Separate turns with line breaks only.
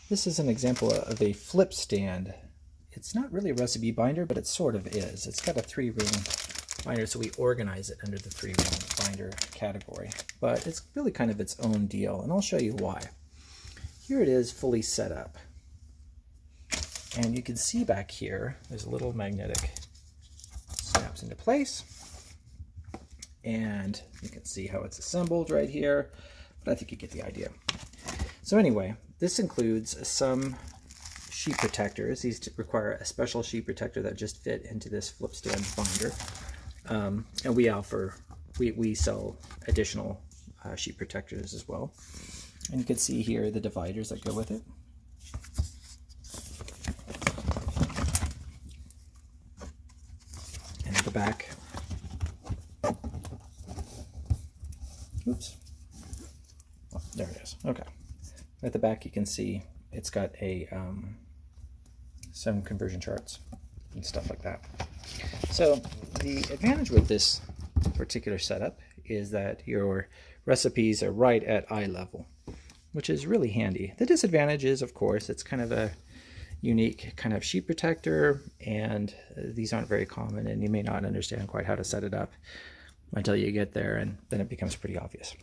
This is an example of a flip stand. It's not really a recipe binder, but it sort of is. It's got a 3-ring binder, so we organize it under the 3-ring binder category. But it's really kind of its own deal, and I'll show you why. Here it is fully set up. And you can see back here, there's a little magnetic snaps into place. And you can see how it's assembled right here, but I think you get the idea. So anyway, this includes some sheet protectors. These require a special sheet protector that just fit into this flip stand binder. And we sell additional sheet protectors as well. And you can see here the dividers that go with it. And at the back, oops, oh, there it is. Okay. At the back you can see it's got a some conversion charts and stuff like that. So the advantage with this particular setup is that your recipes are right at eye level, which is really handy. The disadvantage is, of course, it's kind of a unique kind of sheet protector, and these aren't very common, and you may not understand quite how to set it up until you get there, and then it becomes pretty obvious.